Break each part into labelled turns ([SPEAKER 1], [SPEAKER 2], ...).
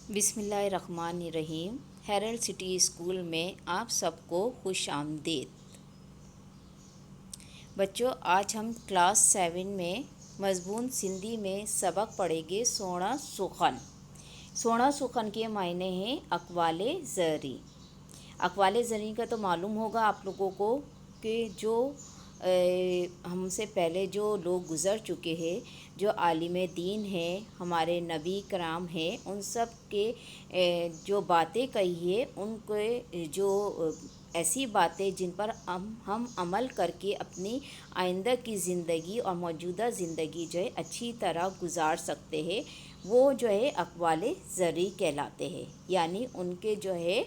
[SPEAKER 1] बिस्मिल्लाहिर्रहमानिर्रहीम। Herald city school में आप सबको खुश आमदीद। बच्चों, आज हम क्लास 7 में मज़मून सिंधी में सबक पढ़ेंगे सोना सुखन। सोना सुखन के मायने हैं अक़वाले ज़री। अक़वाले ज़री का तो मालूम होगा आप लोगों को कि जो हमसे पहले जो लोग गुज़र चुके हैं, जो आलिम दीन हैं, हमारे नबी कराम हैं, उन सब के जो बातें कही है, उनके जो ऐसी बातें जिन पर हम अमल करके अपनी आइंदा की ज़िंदगी और मौजूदा ज़िंदगी जो है अच्छी तरह गुजार सकते हैं, वो जो है अक़वाले ज़री कहलाते हैं। यानी उनके जो है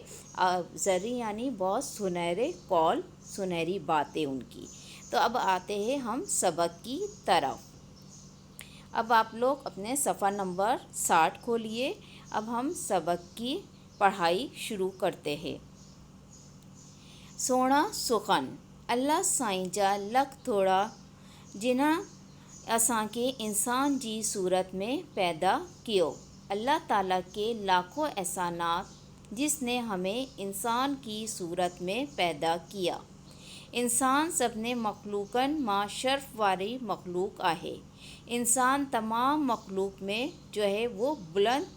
[SPEAKER 1] ज़री यानी बहुत सुनहरे कौल, सुनहरी बातें उनकी। तो अब आते हैं हम सबक की तरफ। अब आप लोग अपने सफ़ा नंबर 60 खोलिए। अब हम सबक की पढ़ाई शुरू करते हैं। सोना सुखन। अल्लाह साईं जा लख थोड़ा जिन्हें असांखे इंसान जी सूरत में पैदा कियो। अल्लाह ताला के लाखों एहसानात जिसने हमें इंसान की सूरत में पैदा किया। इंसान सभिनी मखलूकनि मां शर्फ़ वारी मखलूक आहे। इंसान तमाम मखलूक में जो है वो बुलंद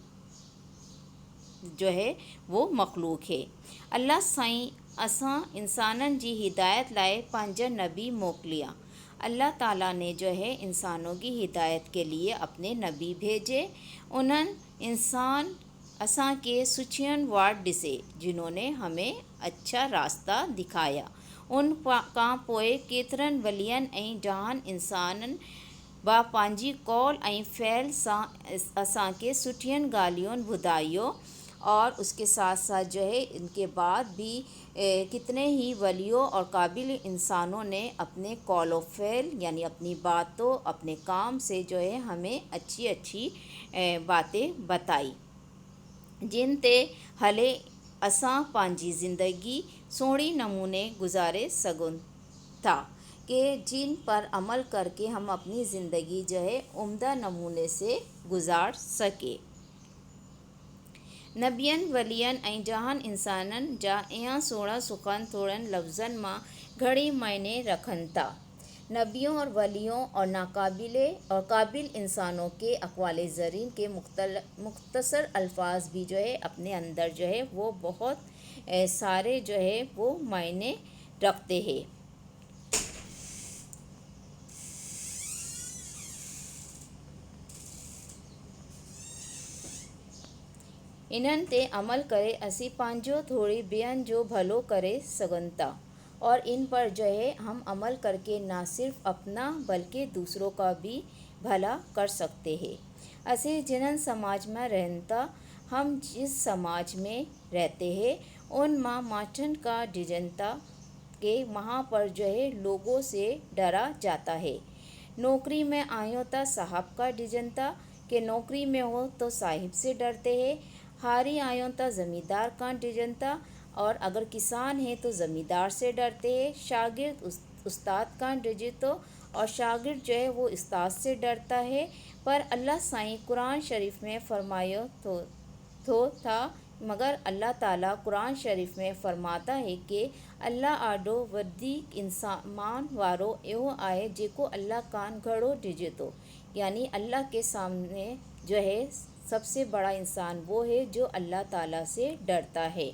[SPEAKER 1] जो है वो मखलूक है। अल्लाह साईं असां इंसाननि जी हिदायत लाइ पंहिंजा नबी मोकिलिया। अल्लाह ताला ने जो है इंसानों की हिदायत के लिए अपने नबी भेजे। उन्हनि इंसान असां के सुचियन वाट दिसे, जिन्होंने हमें अच्छा रास्ता दिखाया। उन खां पोइ केतिरनि वलियनि ऐं जहान इंसाननि बा पंहिंजी कौल ऐं फ़ैल सां असांखे सुठियनि ॻाल्हियुनि ॿुधायो। और उसके साथ साथ जो है इनके बाद भी कितने ही वलियों और काबिल इंसानों ने अपने कौल व फ़ैल यानी अपनी बातों, अपने काम से जो है हमें अच्छी अच्छी बातें बताई, जिन ते हले असां पंहिंजी ज़िंदगी सोणी नमूने गुजारे सघूं था, कि जिन पर अमल करके हम अपनी ज़िंदगी जो है उम्दा नमूने से गुजार सके। नबियनि वलियनि ऐं जहान इंसाननि जा इहा सोणा सुखन थोड़नि लफ़्ज़नि मां घणी मायने रखनि था। नबियों और वलियों और नाकाबिले और काबिल इंसानों के अक़वाले ज़री के मुख्तसर अल्फाज भी जो है अपने अंदर जो है वो बहुत सारे जो है वो मायने रखते हैं। इन्हनि ते अमल करे असी पंहिंजो थोड़ी ॿियनि जो भलो करे सघूं था। और इन पर जो है हम अमल करके ना सिर्फ अपना बल्कि दूसरों का भी भला कर सकते हैं। असी जिन समाज में रहन था, हम जिस समाज में रहते हैं उन माँ माचन का डिजनता के वहाँ पर जो है लोगों से डरा जाता है। नौकरी में आयो तो साहब का डिजनता के नौकरी में हो तो साहिब से डरते हैं। हारी आयों तो ज़मींदार का डिजनता, और अगर किसान है तो ज़मींदार से डरते हैं। शागिर्द उस्ताद का डिजे तो, और शागिर्द जो है वो उस्ताद से डरता है। पर अल्लाह साईं कुरान शरीफ में फरमायो तो था, मगर अल्लाह ताला कुरान शरीफ में फरमाता है कि अल्लाह आॾो वधीक इंसान वारो इहो आहे जेको अल्लाह कान घणो डिजे तो। यानी अल्लाह के सामने जो है सबसे बड़ा इंसान वो है जो अल्लाह ताला से डरता है।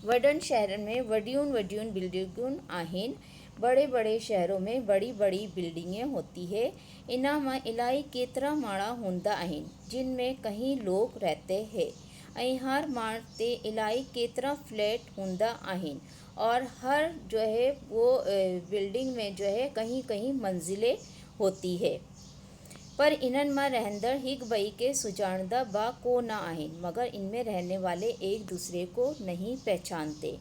[SPEAKER 1] वॾनि शहरनि में वॾियूं वॾियूं बिल्डिंगूं आहिनि। बड़े बड़े शहरों में बड़ी बड़ी बिल्डिंगें होती है। इन्हां मां इलाही केतिरा माड़ा हूंदा आहिनि जिन में कई लोग रहते हैं, ऐं हर माड़ ते इलाही केतिरा फ्लैट हूंदा आहिनि, और हर जो है वो बिल्डिंग में जो है कहीं कहीं मंजिलें होती है। पर इन्हनि मां रहंदड़ हिक ॿई के सुञाणंदा बा कोन आहिनि, मगर इनमें रहने वाले एक दूसरे को नहीं पहचानते।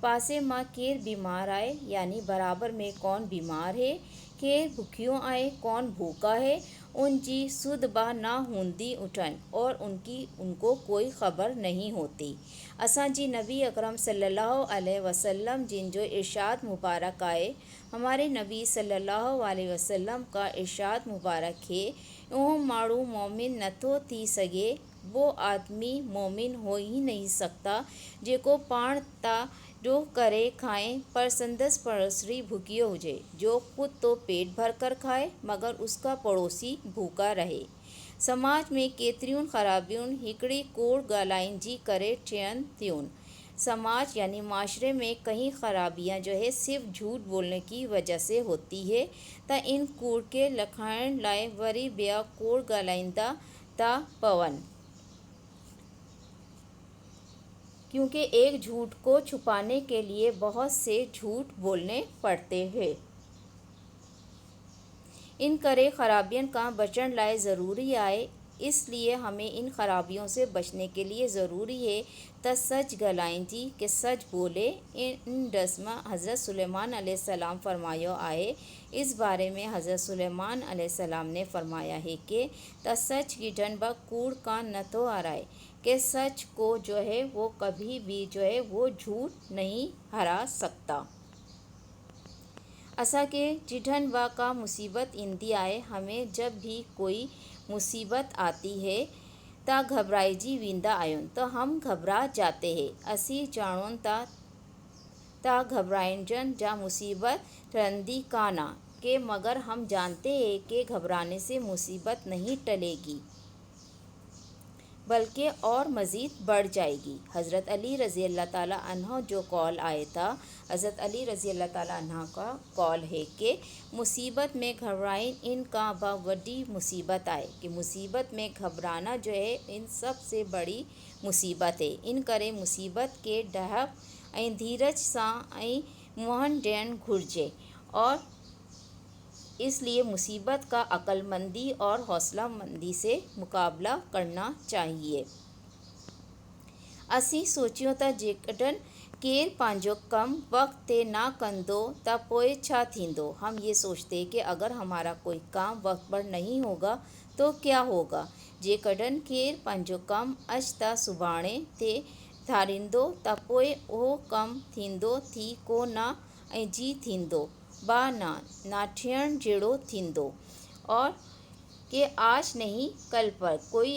[SPEAKER 1] पासे मां केर बीमार आहे, यानी बराबर में कौन बीमार है, केर भुखियो आहे, कौन भूखा है, उनकी सुध बा ना हूंदी उठन, और उनको कोई ख़बर नहीं होती। असांजी नबी अकरम सल्लल्लाहु अलैहि वसल्लम जिन जो इरशाद मुबारक आहे, हमारे नबी सल्लल्लाहु अलैहि वसल्लम का इरशाद मुबारक है, उहो माण्हू मोमिन नथो थी सघे वो आदमी मोमिन हो ही नहीं सकता जेको पाण ता जो करे खाए पर संदस पड़ोसी भूखियो हुजे, जो खुद तो पेट भर कर खाए मगर उसका पड़ोसी भूखा रहे। समाज में केतिरियूं ख़राबियूं हिकिड़ी कूड़ ॻाल्हाइण जी करे थियनि थियूं। समाज यानी माशरे में कई खराबियाँ जो है सिर्फ झूठ बोलने की वजह से होती है, त इन कूड़ के लखाइण लाइ वरी ॿिया कूड़ ॻाल्हाईंदा था पवनि, क्योंकि एक झूठ को छुपाने के लिए बहुत से झूठ बोलने पड़ते हैं। इन करे ख़राबियन का बचण लाइ ज़रूरी आहे। इसलिए हमें इन खराबियों से बचने के लिए ज़रूरी है त सच ॻाल्हाइण जी कि सच बोले। इन रस्म हज़रत सुलेमान अलैहिस्सलाम फरमायो आहे। इस बारे में हज़रत सुलेमान अलैहिस्सलाम ने फरमाया है कि त सच की ढन ब कूड़ का न तो हराए, कि सच को जो है वो कभी भी जो है वो झूठ नहीं हरा सकता। असा के जिढन व का मुसीबत ईंदी आहे, हमें जब भी कोई मुसीबत आती है त घबराइजी वेंदा आहियूं, तो हम घबरा जाते हैं। असी जाणूं ता घबराइजन जा मुसीबत टलंदी काना के, मगर हम जानते हैं कि घबराने से मुसीबत नहीं टलेगी बल्कि और मज़ीद बढ़ जाएगी। हज़रत अली रज़ी अल्लाह ताला अन्हो जो कौल आया था, हज़रत अली रज़ी अल्लाह ताला अन्हा का कौल है कि मुसीबत में घबराइन इनका ब वड्डी मुसीबत आए, कि मुसीबत में घबराना जो है इन सबसे बड़ी मुसीबत है। इन करे मुसीबत के डहक ऐं धीरज सां ऐं मुंहं ॾियणु घुरिजे, और इसलिए मुसीबत का अक्लमंदी और हौसलामंदी से मुकाबला करना चाहिए। असी सोचियो त जेकॾहिं केर पंहिंजो कम वक्त ते ना कंदो त पोइ छा थींदो। हम ये सोचते हैं कि अगर हमारा कोई काम वक्त पर नहीं होगा तो क्या होगा। जेकॾहिं केर पंहिंजो कम अॼु त सुभाणे ते थारींदो त पोइ उहो कम थींदो थी को न, ऐं जी थींदो बा ना थियण जहिड़ो थींदो। और कि आज नहीं कल पर कोई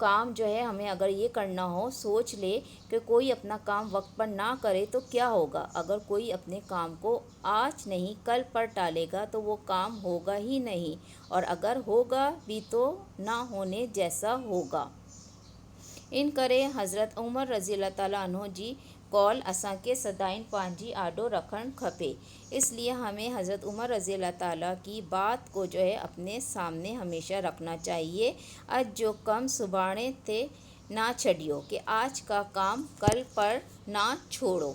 [SPEAKER 1] काम जो है हमें अगर ये करना हो, सोच ले कि कोई अपना काम वक्त पर ना करे तो क्या होगा। अगर कोई अपने काम को आज नहीं कल पर टालेगा तो वो काम होगा ही नहीं, और अगर होगा भी तो ना होने जैसा होगा। इन करे हज़रत उमर रज़ी अल्लाह ताला अन्हो जी कौल असांखे सदाईं पंहिंजी आॾो रखणु खपे। इसलिए हमें हज़रत उमर रज़ी अल्लाह ताला की बात को जो है अपने सामने हमेशा रखना चाहिए। आज जो कम सुभाणे ते ना छॾियो, कि आज का काम कल पर ना छोड़ो।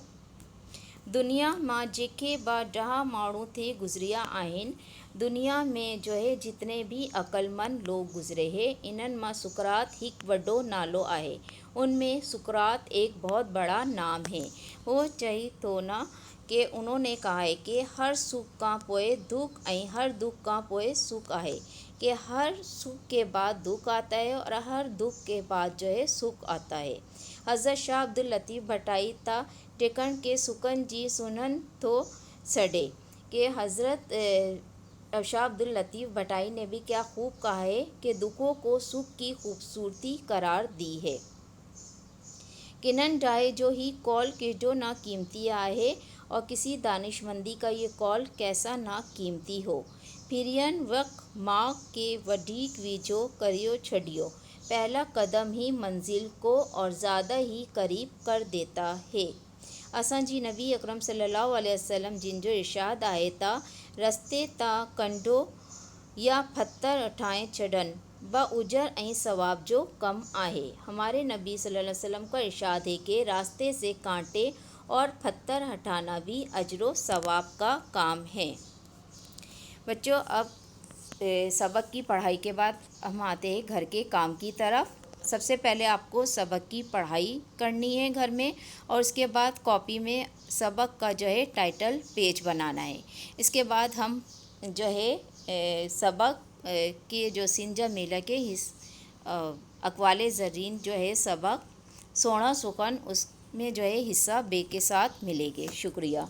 [SPEAKER 1] दुनिया मां जेके बि ॾह माण्हू थे गुज़रिया आहिनि, दुनिया में जो है जितने भी अक्लमंद लोग गुज़रे हैं, इन्हनि मां सुकरात हिकु वॾो नालो आहे। उनमें सुकरात एक बहुत बड़ा नाम है। वो चई तो ना कि उन्होंने कहा है कि हर सुख का पोए दुख ऐं हर दुख का पोए सुख आहे, कि हर सुख के बाद दुख आता है और हर दुख के बाद जो है सुख आता है। हज़रत शाह अब्दुल लतीफ़ भटाई ता टिकण के सुखन जी सुनन तो सडे, कि हज़रत शाह अब्दुल लतीफ़ भटाई ने भी क्या खूब कहा है कि दुखों को सुख की खूबसूरती करार दी है। किनन डाहे जो ही कौल केॾो ना कीमती आहे, और किसी दानिशमंदी का ये कौल कैसा ना कीमती हो। फिरियन वक़्त माँ के वधीक वेझो करियो छॾियो, पहला कदम ही मंजिल को और ज़्यादा ही करीब कर देता है। असांजी नबी अकरम सल्लल्लाहु अलैहि वसल्लम जिन जो इरशाद आहे ता रस्ते ता कंडो या पत्थर ठाहे छॾनि ब उजर ऐं सवाब जो कम आहे। हमारे नबी सल्लल्लाहु अलैहि वसल्लम का इरशाद है कि रास्ते से कांटे और पत्थर हटाना भी अजरो सवाब का काम है। बच्चों, अब सबक की पढ़ाई के बाद हम आते हैं घर के काम की तरफ। सबसे पहले आपको सबक की पढ़ाई करनी है घर में, और उसके बाद कॉपी में सबक का जो है टाइटल पेज बनाना है। इसके बाद हम जो है सबक के जो सिंजा मेला के अकवाले ज़रीन जो है सबक 16 सुखन उसमें जो है हिस्सा बे के साथ मिलेंगे। शुक्रिया।